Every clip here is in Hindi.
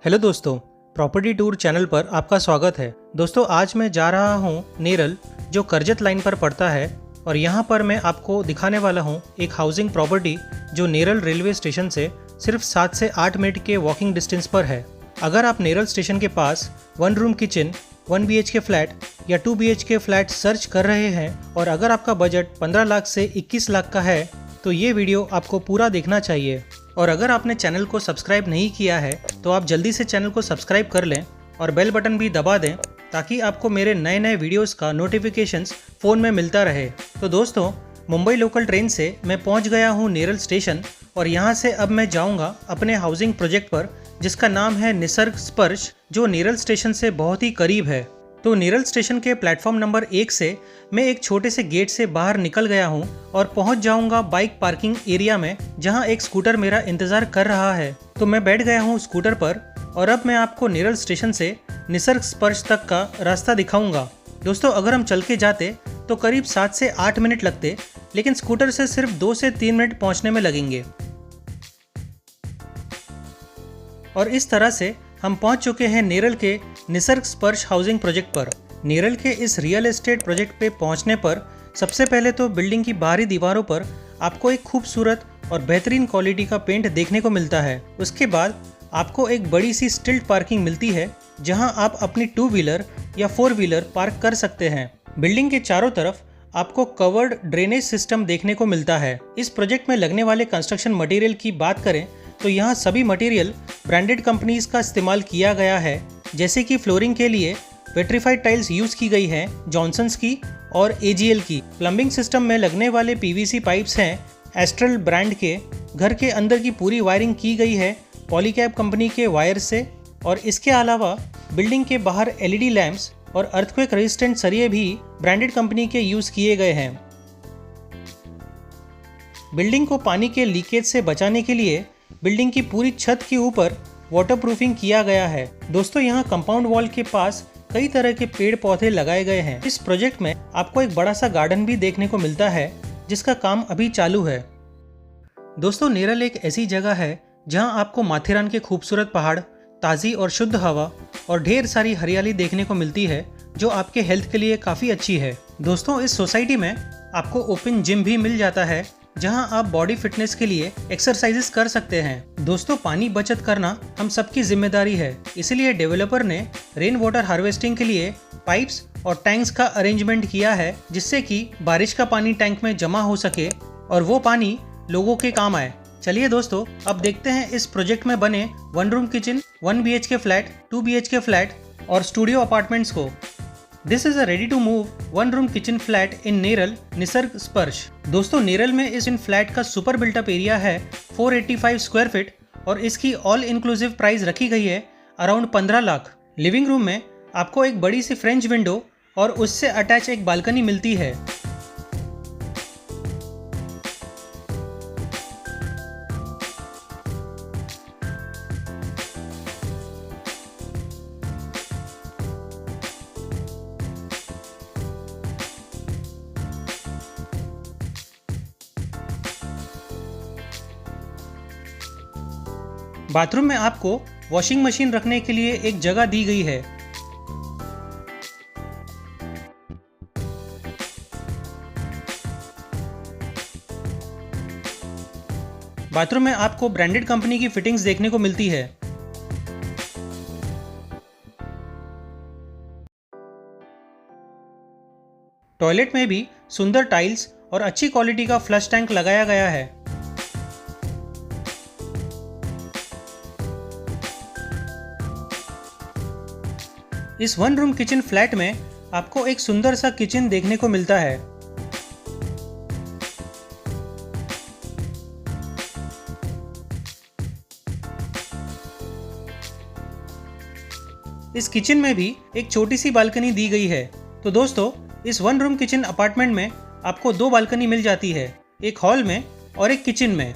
हेलो दोस्तों, प्रॉपर्टी टूर चैनल पर आपका स्वागत है। दोस्तों, आज मैं जा रहा हूँ नेरल, जो करजत लाइन पर पड़ता है, और यहाँ पर मैं आपको दिखाने वाला हूँ एक हाउसिंग प्रॉपर्टी जो नेरल रेलवे स्टेशन से सिर्फ 7 से 8 मिनट के वॉकिंग डिस्टेंस पर है। अगर आप नेरल स्टेशन के पास 1 रूम किचन, 1 BHK फ्लैट या 2 BHK फ्लैट सर्च कर रहे हैं और अगर आपका बजट 15 लाख से 21 लाख का है तो ये वीडियो आपको पूरा देखना चाहिए। और अगर आपने चैनल को सब्सक्राइब नहीं किया है तो आप जल्दी से चैनल को सब्सक्राइब कर लें और बेल बटन भी दबा दें ताकि आपको मेरे नए नए वीडियोस का नोटिफिकेशंस फ़ोन में मिलता रहे। तो दोस्तों, मुंबई लोकल ट्रेन से मैं पहुंच गया हूं नेरल स्टेशन और यहां से अब मैं जाऊंगा अपने हाउसिंग प्रोजेक्ट पर, जिसका नाम है निसर्ग स्पर्श, जो नेरल स्टेशन से बहुत ही करीब है। तो नेरल स्टेशन के प्लेटफॉर्म नंबर 1 से मैं एक छोटे से गेट से बाहर निकल गया हूं और पहुंच जाऊंगा बाइक पार्किंग एरिया में, जहां एक स्कूटर मेरा इंतज़ार कर रहा है। तो मैं बैठ गया हूं स्कूटर पर और अब मैं आपको नेरल स्टेशन से निसर्ग स्पर्श तक का रास्ता दिखाऊंगा। दोस्तों, अगर हम चल के जाते तो करीब 7 से 8 मिनट लगते, लेकिन स्कूटर से सिर्फ 2 से 3 मिनट पहुंचने में लगेंगे। और इस तरह से हम पहुंच चुके हैं नेरल के निसर्ग स्पर्श हाउसिंग प्रोजेक्ट पर। नेरल के इस रियल एस्टेट प्रोजेक्ट पे पहुंचने पर सबसे पहले तो बिल्डिंग की बाहरी दीवारों पर आपको एक खूबसूरत और बेहतरीन क्वालिटी का पेंट देखने को मिलता है। उसके बाद आपको एक बड़ी सी स्टिल्ट पार्किंग मिलती है, जहां आप अपनी 2 व्हीलर या 4 व्हीलर पार्क कर सकते हैं। बिल्डिंग के चारों तरफ आपको कवर्ड ड्रेनेज सिस्टम देखने को मिलता है। इस प्रोजेक्ट में लगने वाले कंस्ट्रक्शन मटेरियल की बात करें तो यहाँ सभी मटेरियल ब्रांडेड कंपनीज का इस्तेमाल किया गया है, जैसे कि फ्लोरिंग के लिए वेट्रीफाइड टाइल्स यूज़ की गई हैं जॉनसन्स की और AGL की। प्लम्बिंग सिस्टम में लगने वाले PVC पाइप्स हैं एस्ट्रल ब्रांड के। घर के अंदर की पूरी वायरिंग की गई है पॉलीकैब कंपनी के वायर से, और इसके अलावा बिल्डिंग के बाहर LED लैंप्स और अर्थक्वेक रेजिस्टेंट सरिये भी ब्रांडेड कंपनी के यूज़ किए गए हैं। बिल्डिंग को पानी के लीकेज से बचाने के लिए बिल्डिंग की पूरी छत के ऊपर वाटरप्रूफिंग किया गया है। दोस्तों, यहाँ कंपाउंड वॉल के पास कई तरह के पेड़ पौधे लगाए गए हैं। इस प्रोजेक्ट में आपको एक बड़ा सा गार्डन भी देखने को मिलता है, जिसका काम अभी चालू है। दोस्तों, नेरल एक ऐसी जगह है जहाँ आपको माथेरान के खूबसूरत पहाड़, ताज़ी और शुद्ध हवा और ढेर सारी हरियाली देखने को मिलती है, जो आपके हेल्थ के लिए काफ़ी अच्छी है। दोस्तों, इस सोसाइटी में आपको ओपन जिम भी मिल जाता है, जहां आप बॉडी फिटनेस के लिए एक्सरसाइजेस कर सकते हैं। दोस्तों, पानी बचत करना हम सबकी जिम्मेदारी है, इसलिए डेवलपर ने रेन वाटर हार्वेस्टिंग के लिए पाइप्स और टैंक्स का अरेंजमेंट किया है, जिससे कि बारिश का पानी टैंक में जमा हो सके और वो पानी लोगों के काम आए। चलिए दोस्तों, अब देखते हैं इस प्रोजेक्ट में बने 1 room kitchen, 1 BHK flat, 2 BHK flat और स्टूडियो अपार्टमेंट्स को। This is a ready to move 1 room kitchen flat in Neral Nisarg Sparsh. दोस्तों, नेरल में इस इन फ्लैट का सुपर बिल्टअप एरिया है 485 स्क्वायर फीट और इसकी ऑल इंक्लूसिव प्राइस रखी गई है अराउंड 15 लाख। लिविंग रूम में आपको एक बड़ी सी फ्रेंच विंडो और उससे अटैच एक बालकनी मिलती है। बाथरूम में आपको वॉशिंग मशीन रखने के लिए एक जगह दी गई है। बाथरूम में आपको ब्रांडेड कंपनी की फिटिंग्स देखने को मिलती है। टॉयलेट में भी सुंदर टाइल्स और अच्छी क्वालिटी का फ्लश टैंक लगाया गया है। इस 1 रूम किचन फ्लैट में आपको एक सुंदर सा किचन देखने को मिलता है। इस किचन में भी एक छोटी सी बालकनी दी गई है। तो दोस्तों, इस 1 रूम किचन अपार्टमेंट में आपको 2 बालकनी मिल जाती है, एक हॉल में और एक किचन में।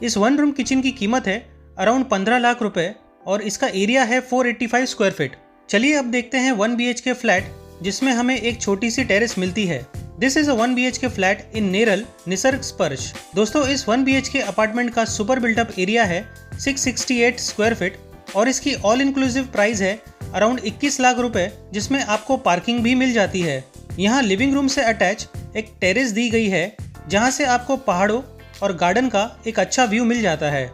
इस 1 रूम किचन की कीमत है अराउंड 15 लाख रुपए और इसका एरिया है 485 स्क्वायर फीट। चलिए अब देखते हैं 1 BHK फ्लैट, जिसमें हमें एक छोटी सी टेरेस मिलती है। This is a 1 BHK flat in Neral Nisarg Sparsh. दोस्तों इस 1 BHK अपार्टमेंट का सुपर बिल्टअप एरिया है 668 स्क्वायर फीट और इसकी ऑल इंक्लूसिव प्राइस है अराउंड 21 लाख रुपए, जिसमें आपको पार्किंग भी मिल जाती है। यहाँ लिविंग रूम से अटैच एक टेरेस दी गई है जहाँ से आपको पहाड़ों और गार्डन का एक अच्छा व्यू मिल जाता है।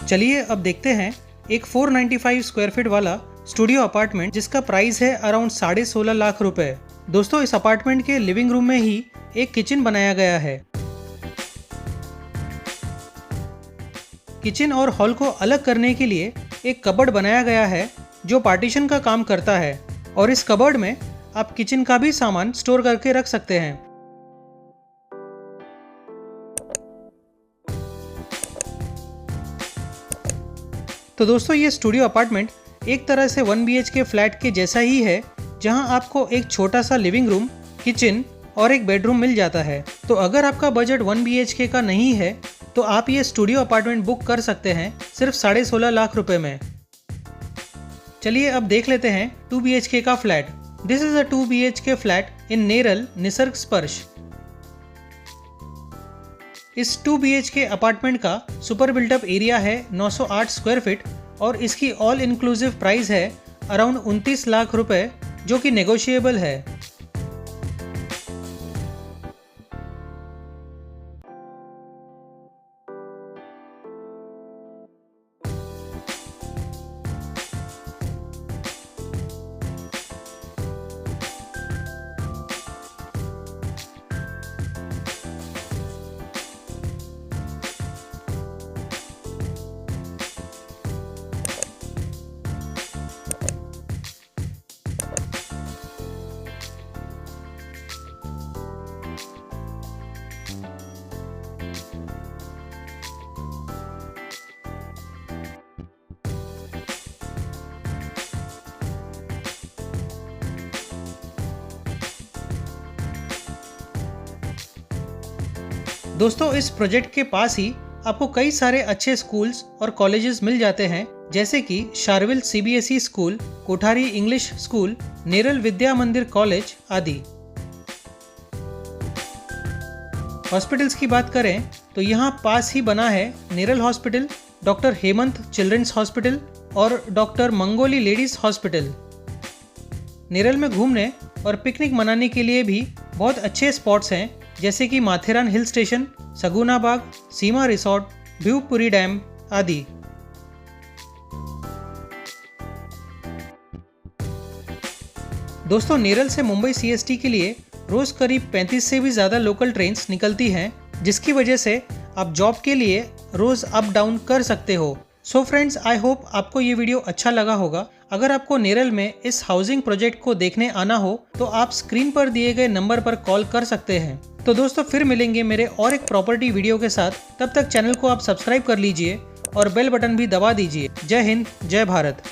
चलिए अब देखते हैं एक 495 स्क्वायर फीट वाला स्टूडियो अपार्टमेंट जिसका प्राइस है अराउंड 16.5 लाख रुपए। दोस्तों इस अपार्टमेंट के लिविंग रूम में ही एक किचन बनाया गया है। किचन और हॉल को अलग करने के लिए एक कबर्ड बनाया गया है जो पार्टीशन का काम करता है और इस कबर्ड में आप किचन का भी सामान स्टोर करके रख सकते हैं। तो दोस्तों ये स्टूडियो अपार्टमेंट एक तरह से 1 BHK फ्लैट के जैसा ही है, जहां आपको एक छोटा सा लिविंग रूम, किचन और एक बेडरूम मिल जाता है। तो अगर आपका बजट 1 BHK का नहीं है तो आप ये स्टूडियो अपार्टमेंट बुक कर सकते हैं सिर्फ 16.5 लाख रुपए में। चलिए अब देख लेते हैं 2 BHK का flat. This is a 2 BHK flat in Neral Nisarg स्पर्श। इस 2 BHK अपार्टमेंट का सुपर बिल्टअप एरिया है 908 स्क्वायर फीट और इसकी ऑल इंक्लूसिव प्राइस है अराउंड 29 लाख रुपए, जो कि नेगोशिएबल है। दोस्तों इस प्रोजेक्ट के पास ही आपको कई सारे अच्छे स्कूल्स और कॉलेजेस मिल जाते हैं, जैसे कि Sharvil CBSE school, Kothari English school, Neral Vidya Mandir college आदि। हॉस्पिटल्स की बात करें तो यहाँ पास ही बना है Neral hospital, doctor Hemant children's hospital और doctor Mangoli ladies hospital. Neral में घूमने और पिकनिक मनाने के लिए भी बहुत अच्छे स्पॉट्स हैं, जैसे कि माथेरान हिल स्टेशन, सगुना बाग, सीमा रिसोर्ट, भिवपुरी डैम आदि। दोस्तों नेरल से मुंबई CST के लिए रोज करीब 35 से भी ज़्यादा लोकल ट्रेन्स निकलती हैं, जिसकी वजह से आप जॉब के लिए रोज अप डाउन कर सकते हो। सो फ्रेंड्स, आई होप आपको ये वीडियो अच्छा लगा होगा। अगर आपको नेरल में इस हाउसिंग प्रोजेक्ट को देखने आना हो तो आप स्क्रीन पर दिए गए नंबर पर कॉल कर सकते हैं। तो दोस्तों फिर मिलेंगे मेरे और एक प्रॉपर्टी वीडियो के साथ। तब तक चैनल को आप सब्सक्राइब कर लीजिए और बेल बटन भी दबा दीजिए। जय हिंद, जय भारत।